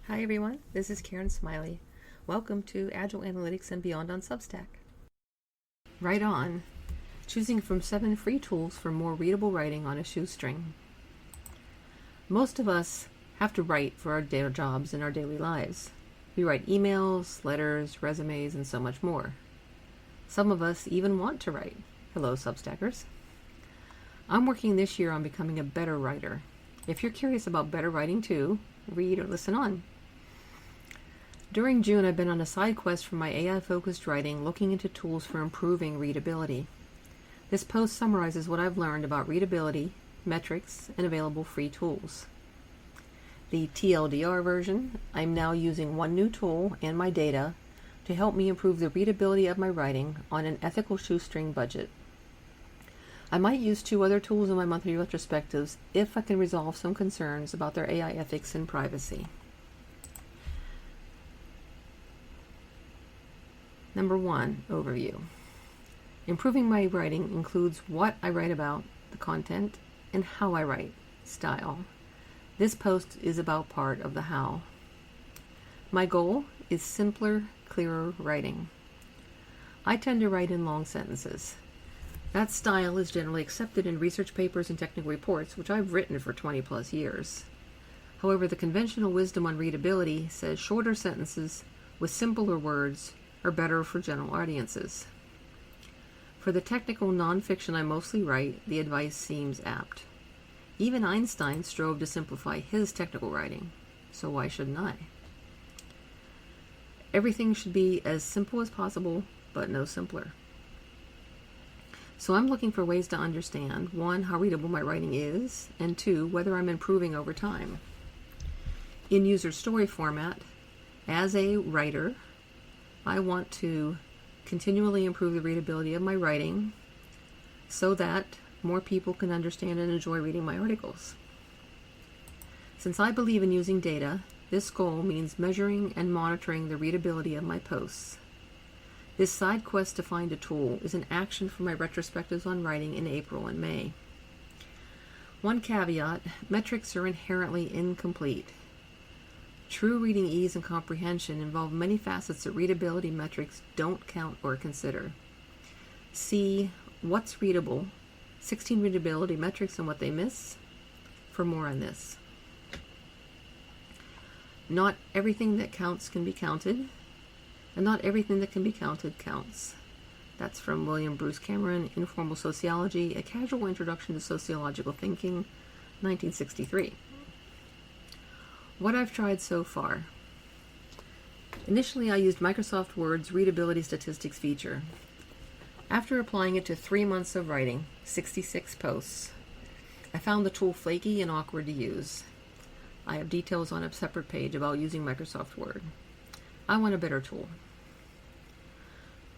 Hi everyone, this is Karen Smiley. Welcome to Agile Analytics and Beyond on Substack. Write on, choosing from 7 free tools for more readable writing on a shoestring. Most of us have to write for our daily jobs and our daily lives. We write emails, letters, resumes, and so much more. Some of us even want to write. Hello, Substackers. I'm working this year on becoming a better writer. If you're curious about better writing too, read or listen on. During June, I've been on a side quest for my AI-focused writing, looking into tools for improving readability. This post summarizes what I've learned about readability, metrics, and available free tools. The TLDR version, I'm now using one new tool and my data to help me improve the readability of my writing on an ethical shoestring budget. I might use 2 other tools in my monthly retrospectives if I can resolve some concerns about their AI ethics and privacy. Number 1, overview. Improving my writing includes what I write about, the content, and how I write, style. This post is about part of the how. My goal is simpler, clearer writing. I tend to write in long sentences. That style is generally accepted in research papers and technical reports, which I've written for 20 plus years. However, the conventional wisdom on readability says shorter sentences with simpler words are better for general audiences. For the technical nonfiction I mostly write, the advice seems apt. Even Einstein strove to simplify his technical writing, so why shouldn't I? Everything should be as simple as possible, but no simpler. So I'm looking for ways to understand, 1, how readable my writing is, and 2, whether I'm improving over time. In user story format, as a writer, I want to continually improve the readability of my writing so that more people can understand and enjoy reading my articles. Since I believe in using data, this goal means measuring and monitoring the readability of my posts. This side quest to find a tool is an action for my retrospectives on writing in April and May. One caveat, metrics are inherently incomplete. True reading ease and comprehension involve many facets that readability metrics don't count or consider. See What's Readable, 16 readability metrics and what they miss for more on this. Not everything that counts can be counted, and not everything that can be counted counts. That's from William Bruce Cameron, Informal Sociology, A Casual Introduction to Sociological Thinking, 1963. What I've tried so far. Initially, I used Microsoft Word's Readability Statistics feature. After applying it to 3 months of writing, 66 posts, I found the tool flaky and awkward to use. I have details on a separate page about using Microsoft Word. I want a better tool.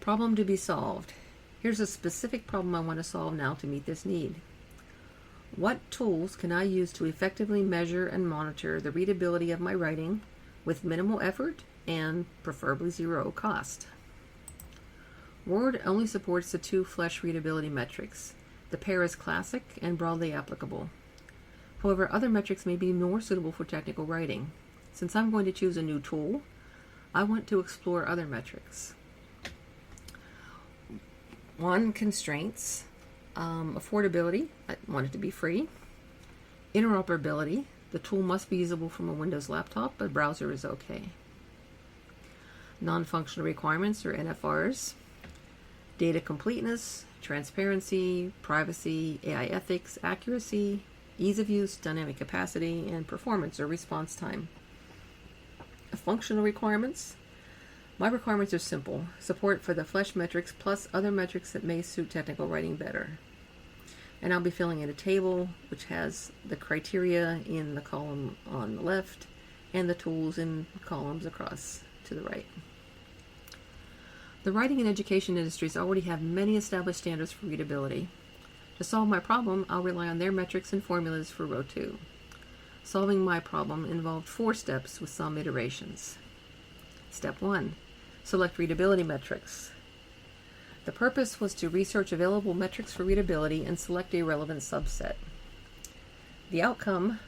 Problem to be solved. Here's a specific problem I want to solve now to meet this need. What tools can I use to effectively measure and monitor the readability of my writing with minimal effort and preferably 0 cost? Word only supports the 2 flesh readability metrics. The pair is classic and broadly applicable. However, other metrics may be more suitable for technical writing. Since I'm going to choose a new tool, I want to explore other metrics. 1, constraints. Affordability, I want it to be free. Interoperability, the tool must be usable from a Windows laptop, but browser is okay. Non-functional requirements, or NFRs. Data completeness, transparency, privacy, AI ethics, accuracy, ease of use, dynamic capacity, and performance or response time. Functional requirements. My requirements are simple. Support for the flesh metrics plus other metrics that may suit technical writing better. And I'll be filling in a table which has the criteria in the column on the left and the tools in columns across to the right. The writing and education industries already have many established standards for readability. To solve my problem, I'll rely on their metrics and formulas for row 2. Solving my problem involved 4 steps with some iterations. Step 1. Select readability metrics. The purpose was to research available metrics for readability and select a relevant subset. The outcome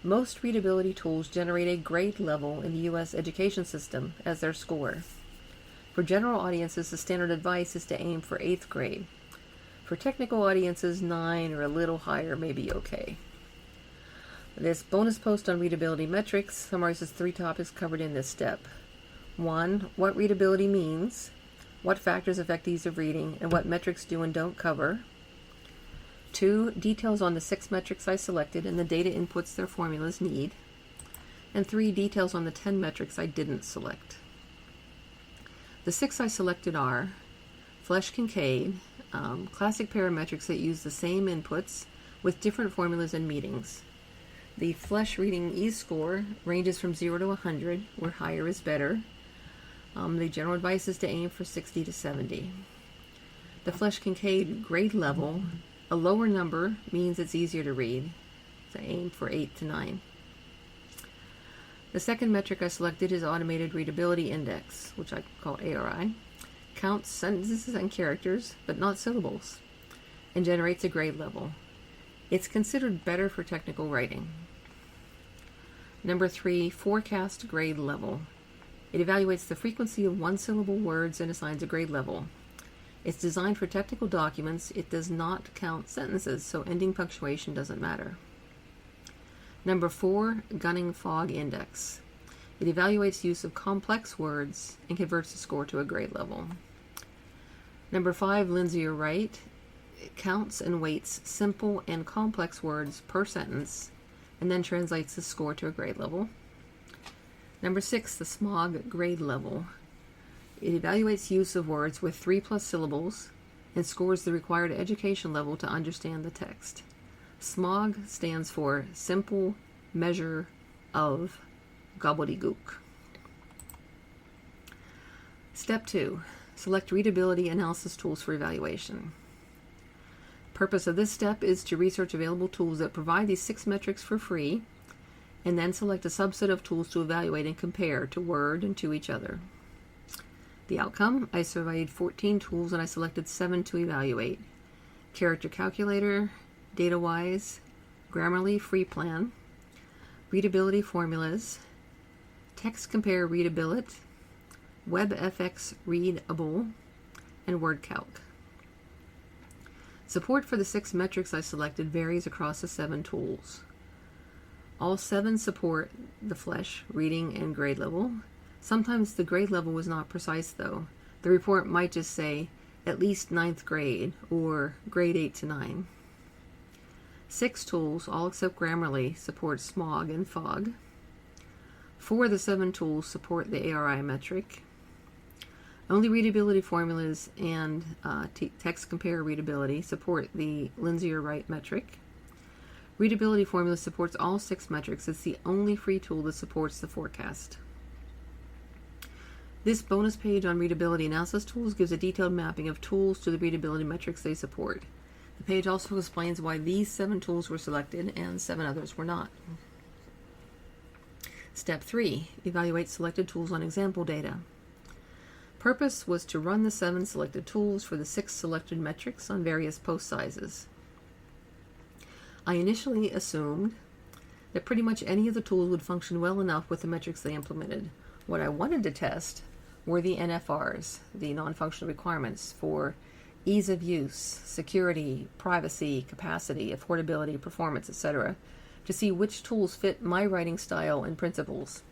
Most readability tools generate a grade level in the U.S. education system as their score. For general audiences, the standard advice is to aim for 8th grade. For technical audiences, 9 or a little higher may be okay. This bonus post on readability metrics summarizes 3 topics covered in this step. 1. What readability means, what factors affect ease of reading, and what metrics do and don't cover. 2. Details on the 6 metrics I selected and the data inputs their formulas need. And 3. Details on the 10 metrics I didn't select. The 6 I selected are Flesch-Kincaid, classic parametrics that use the same inputs with different formulas and meetings. The Flesch reading ease score ranges from 0 to 100, where higher is better. The general advice is to aim for 60 to 70. The Flesch-Kincaid grade level, a lower number means it's easier to read, so aim for 8 to 9. The second metric I selected is Automated Readability Index, which I call ARI. Counts sentences and characters, but not syllables, and generates a grade level. It's considered better for technical writing. Number 3, Forecast Grade Level. It evaluates the frequency of one-syllable words and assigns a grade level. It's designed for technical documents. It does not count sentences, so ending punctuation doesn't matter. Number 4, Gunning-Fogg Index. It evaluates use of complex words and converts the score to a grade level. Number 5, Lindsay or Wright. It counts and weights simple and complex words per sentence and then translates the score to a grade level. Number 6, the SMOG grade level. It evaluates use of words with 3+ syllables and scores the required education level to understand the text. SMOG stands for Simple Measure of Gobbledygook. Step 2. Select readability analysis tools for evaluation. Purpose of this step is to research available tools that provide these 6 metrics for free, and then select a subset of tools to evaluate and compare to Word and to each other. The outcome, I surveyed 14 tools and I selected 7 to evaluate. Character Calculator, DataWise, Grammarly Free Plan, Readability Formulas, Text Compare Readability, WebFX Readable, and WordCalc. Support for the 6 metrics I selected varies across the 7 tools. All 7 support the Flesch reading and grade level. Sometimes the grade level was not precise though. The report might just say at least 9th grade or grade 8 to 9. 6 tools, all except Grammarly, support SMOG and FOG. 4 of the 7 tools support the ARI metric. Only readability formulas and text compare readability support the Lindsay or Wright metric. Readability formula supports all 6 metrics. It's the only free tool that supports the forecast. This bonus page on readability analysis tools gives a detailed mapping of tools to the readability metrics they support. The page also explains why these 7 tools were selected and 7 others were not. Step 3. Evaluate selected tools on example data. Purpose was to run the 7 selected tools for the 6 selected metrics on various post sizes. I initially assumed that pretty much any of the tools would function well enough with the metrics they implemented. What I wanted to test were the NFRs, the non-functional requirements for ease of use, security, privacy, capacity, affordability, performance, etc., to see which tools fit my writing style and principles.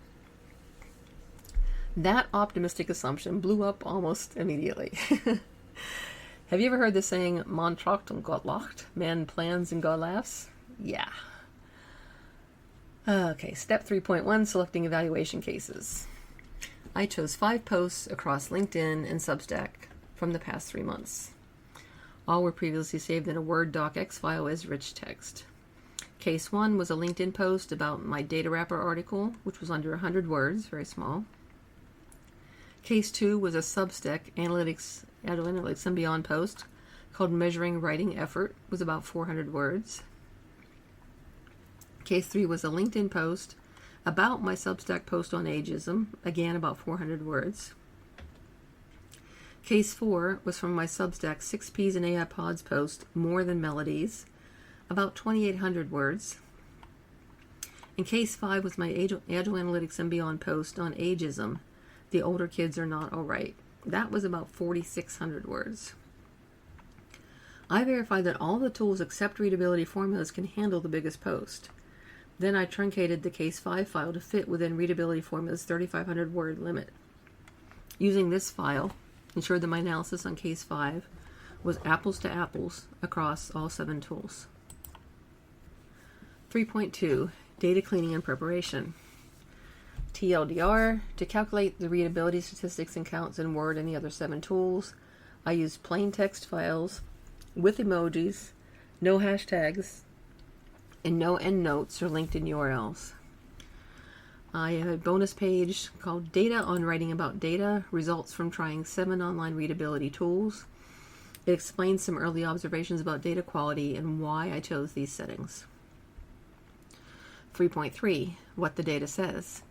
That optimistic assumption blew up almost immediately. Have you ever heard the saying, "Man tracht und Gott lacht"? Man plans and God laughs? Yeah. Okay, step 3.1, selecting evaluation cases. I chose 5 posts across LinkedIn and Substack from the past 3 months. All were previously saved in a Word docx file as rich text. Case 1 was a LinkedIn post about my data wrapper article, which was under 100 words, very small. Case 2 was a Substack Agile Analytics and Beyond post called Measuring Writing Effort, was about 400 words. Case 3 was a LinkedIn post about my Substack post on ageism, again about 400 words. Case 4 was from my Substack 6 Ps and AI Pods post, More Than Melodies, about 2,800 words. In case 5 was my Agile Analytics and Beyond post on ageism, the older kids are not all right. That was about 4,600 words. I verified that all the tools except readability formulas can handle the biggest post. Then I truncated the case 5 file to fit within readability formula's 3,500 word limit. Using this file ensured that my analysis on case 5 was apples to apples across all 7 tools. 3.2 Data Cleaning and Preparation. TLDR, to calculate the readability statistics and counts in Word and the other 7 tools, I used plain text files with emojis, no hashtags, and no endnotes or LinkedIn URLs. I have a bonus page called Data on Writing About Data, Results from Trying 7 Online Readability Tools. It explains some early observations about data quality and why I chose these settings. 3.3 What the data says.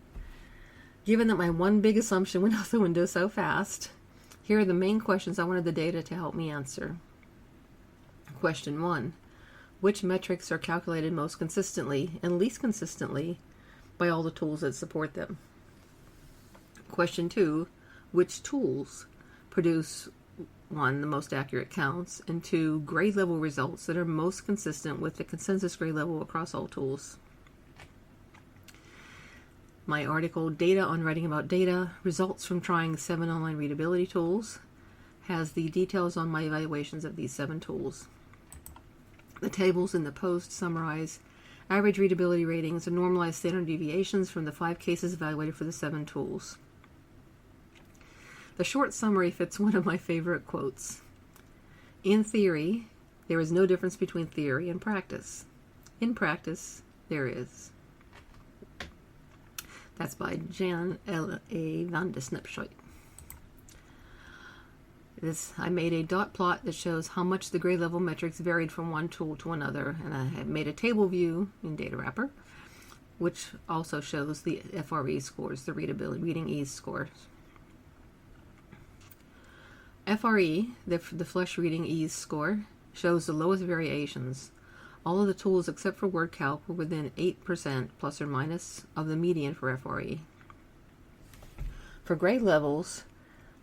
Given that my one big assumption went out the window so fast, here are the main questions I wanted the data to help me answer. Question 1. Which metrics are calculated most consistently and least consistently by all the tools that support them? Question 2. Which tools produce 1. The most accurate counts, and 2. Grade level results that are most consistent with the consensus grade level across all tools? My article, Data on Writing About Data, Results from Trying 7 Online Readability Tools, has the details on my evaluations of these 7 tools. The tables in the post summarize average readability ratings and normalized standard deviations from the 5 cases evaluated for the 7 tools. The short summary fits one of my favorite quotes. In theory, there is no difference between theory and practice. In practice, there is. That's by Jan L.A. van de Snipshoit. I made a dot plot that shows how much the grade level metrics varied from one tool to another, and I have made a table view in Data Wrapper, which also shows the FRE scores, the reading ease scores. FRE, the Flesch Reading Ease score, shows the lowest variations. All of the tools except for word calc were within 8% plus or minus of the median for FRE. For grade levels,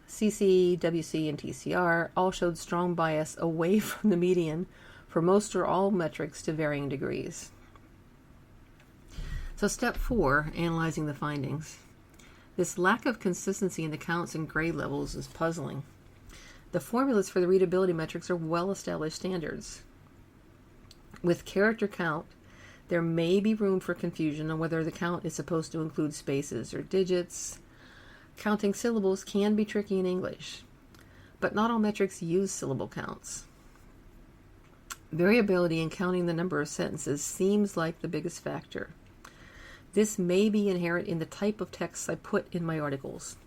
CC, WC, and TCR all showed strong bias away from the median for most or all metrics to varying degrees. So step 4, analyzing the findings. This lack of consistency in the counts and grade levels is puzzling. The formulas for the readability metrics are well-established standards. With character count, there may be room for confusion on whether the count is supposed to include spaces or digits. Counting syllables can be tricky in English, but not all metrics use syllable counts. Variability in counting the number of sentences seems like the biggest factor. This may be inherent in the type of text I put in my articles.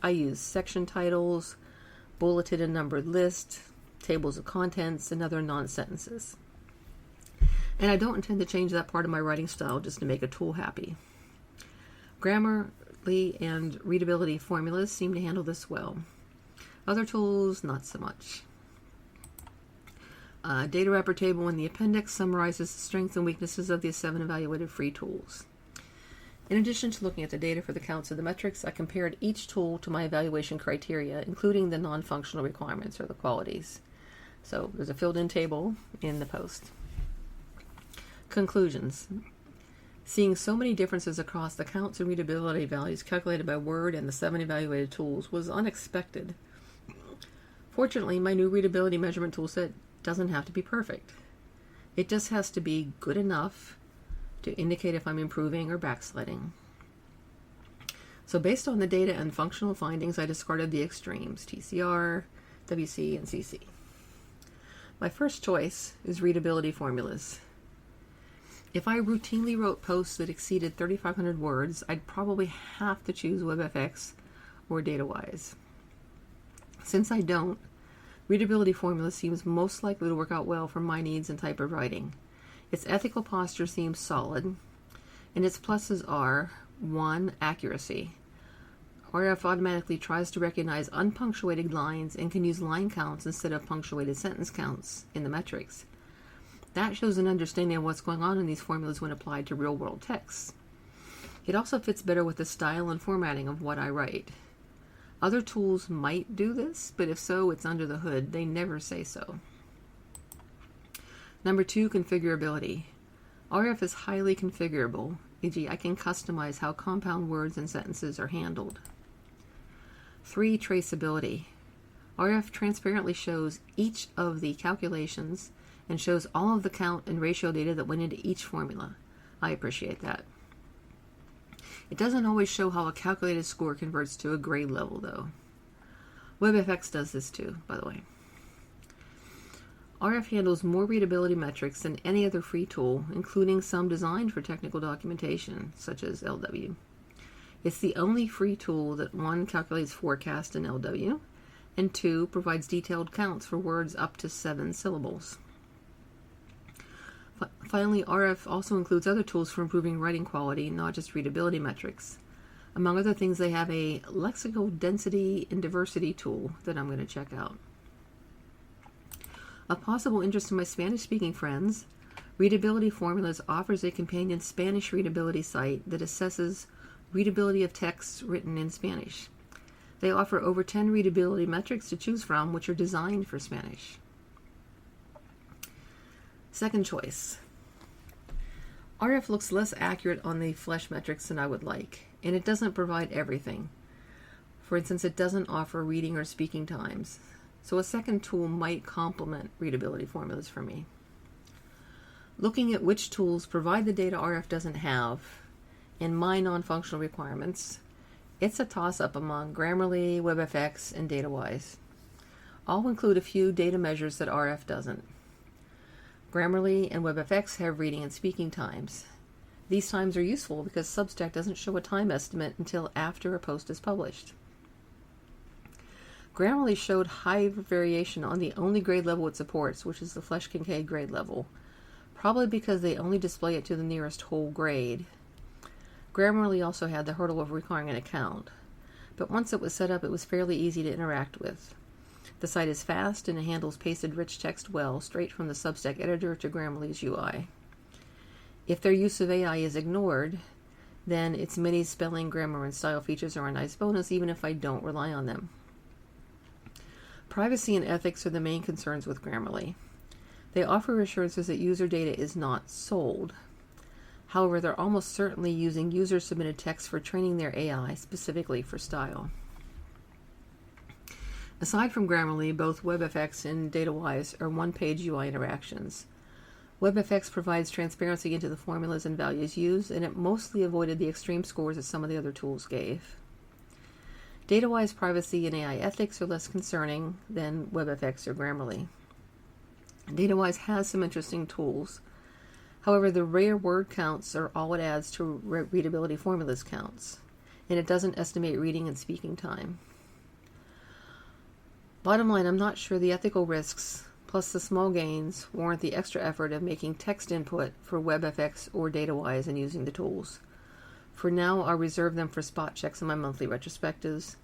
I use section titles, bulleted and numbered lists, tables of contents, and other non-sentences. And I don't intend to change that part of my writing style just to make a tool happy. Grammarly and readability formulas seem to handle this well. Other tools, not so much. Data Wrapper table in the appendix summarizes the strengths and weaknesses of the 7 evaluated free tools. In addition to looking at the data for the counts of the metrics, I compared each tool to my evaluation criteria, including the non-functional requirements or the qualities. So there's a filled-in table in the post. Conclusions. Seeing so many differences across the counts and readability values calculated by Word and the 7 evaluated tools was unexpected. Fortunately, my new readability measurement toolset doesn't have to be perfect. It just has to be good enough to indicate if I'm improving or backsliding. So based on the data and functional findings, I discarded the extremes, TCR, WC, and CC. My first choice is readability formulas. If I routinely wrote posts that exceeded 3,500 words, I'd probably have to choose WebFX or DataWise. Since I don't, readability formula seems most likely to work out well for my needs and type of writing. Its ethical posture seems solid, and its pluses are 1. Accuracy. RF automatically tries to recognize unpunctuated lines and can use line counts instead of punctuated sentence counts in the metrics. That shows an understanding of what's going on in these formulas when applied to real-world texts. It also fits better with the style and formatting of what I write. Other tools might do this, but if so, it's under the hood. They never say so. Number 2, configurability. RF is highly configurable, e.g. I can customize how compound words and sentences are handled. 3, traceability. RF transparently shows each of the calculations and shows all of the count and ratio data that went into each formula. I appreciate that. It doesn't always show how a calculated score converts to a grade level, though. WebFX does this too, by the way. RF handles more readability metrics than any other free tool, including some designed for technical documentation, such as LW. It's the only free tool that 1, calculates forecast in LW, and 2, provides detailed counts for words up to 7 syllables. Finally, RF also includes other tools for improving writing quality, not just readability metrics. Among other things, they have a lexical density and diversity tool that I'm going to check out. Of possible interest to my Spanish-speaking friends, Readability Formulas offers a companion Spanish readability site that assesses readability of texts written in Spanish. They offer over 10 readability metrics to choose from, which are designed for Spanish. Second choice. RF looks less accurate on the flesh metrics than I would like, and it doesn't provide everything. For instance, it doesn't offer reading or speaking times, so a second tool might complement readability formulas for me. Looking at which tools provide the data RF doesn't have, and my non-functional requirements, it's a toss-up among Grammarly, WebFX, and DataWise. I'll include a few data measures that RF doesn't. Grammarly and WebFX have reading and speaking times. These times are useful because Substack doesn't show a time estimate until after a post is published. Grammarly showed high variation on the only grade level it supports, which is the Flesch-Kincaid grade level, probably because they only display it to the nearest whole grade. Grammarly also had the hurdle of requiring an account, but once it was set up, it was fairly easy to interact with. The site is fast and it handles pasted rich text well, straight from the Substack editor to Grammarly's UI. If their use of AI is ignored, then its many spelling, grammar, and style features are a nice bonus, even if I don't rely on them. Privacy and ethics are the main concerns with Grammarly. They offer assurances that user data is not sold. However, they're almost certainly using user-submitted text for training their AI, specifically for style. Aside from Grammarly, both WebFX and DataWise are one-page UI interactions. WebFX provides transparency into the formulas and values used, and it mostly avoided the extreme scores that some of the other tools gave. DataWise privacy and AI ethics are less concerning than WebFX or Grammarly. DataWise has some interesting tools. However, the rare word counts are all it adds to readability formulas counts, and it doesn't estimate reading and speaking time. Bottom line, I'm not sure the ethical risks, plus the small gains, warrant the extra effort of making text input for WebFX or DataWise and using the tools. For now, I'll reserve them for spot checks in my monthly retrospectives,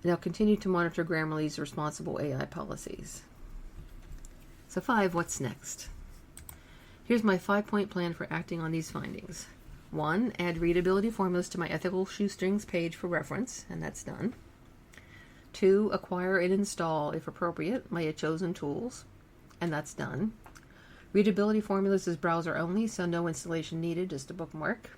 and I'll continue to monitor Grammarly's responsible AI policies. So 5, what's next? Here's my 5-point plan for acting on these findings. 1, add readability formulas to my ethical shoestrings page for reference, and that's done. 2, acquire and install, if appropriate, my chosen tools, and that's done. Readability formulas is browser only, so no installation needed, just a bookmark.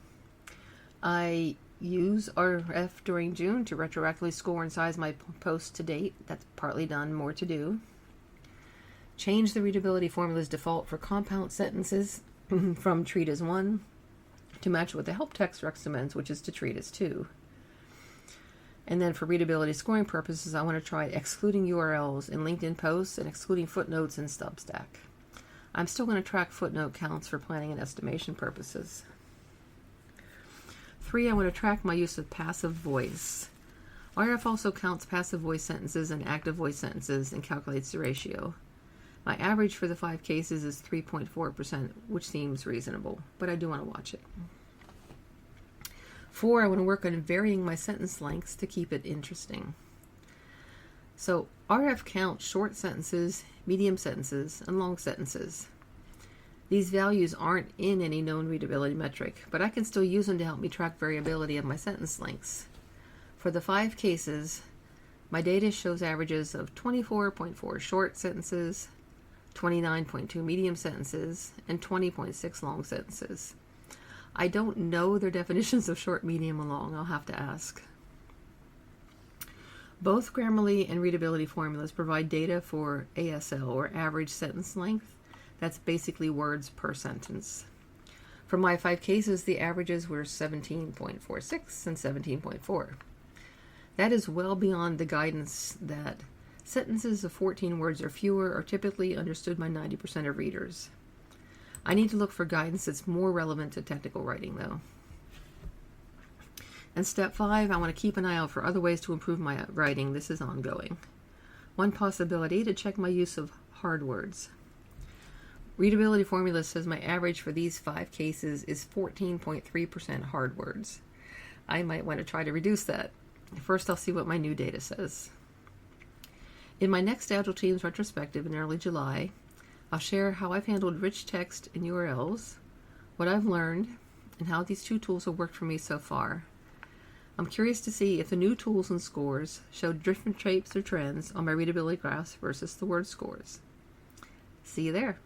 I use RF during June to retroactively score and size my posts to date. That's partly done, more to do. Change the readability formula's default for compound sentences from treat as 1 to match what the help text recommends, which is to treat as 2. And then for readability scoring purposes, I want to try excluding URLs in LinkedIn posts and excluding footnotes in Substack. I'm still going to track footnote counts for planning and estimation purposes. 3, I want to track my use of passive voice. RF also counts passive voice sentences and active voice sentences and calculates the ratio. My average for the 5 cases is 3.4%, which seems reasonable, but I do want to watch it. 4, I want to work on varying my sentence lengths to keep it interesting. So RF counts short sentences, medium sentences, and long sentences. These values aren't in any known readability metric, but I can still use them to help me track variability of my sentence lengths. For the 5 cases, my data shows averages of 24.4 short sentences, 29.2 medium sentences, and 20.6 long sentences. I don't know their definitions of short, medium, and long. I'll have to ask. Both Grammarly and readability formulas provide data for ASL, or average sentence length. That's basically words per sentence. For my 5 cases, the averages were 17.46 and 17.4. That is well beyond the guidance that sentences of 14 words or fewer are typically understood by 90% of readers. I need to look for guidance that's more relevant to technical writing, though. And step 5, I want to keep an eye out for other ways to improve my writing. This is ongoing. One possibility to check my use of hard words. Readability formula says my average for these 5 cases is 14.3% hard words. I might want to try to reduce that. First, I'll see what my new data says. In my next Agile Teams retrospective in early July, I'll share how I've handled rich text and URLs, what I've learned, and how these 2 tools have worked for me so far. I'm curious to see if the new tools and scores show different traits or trends on my readability graphs versus the word scores. See you there.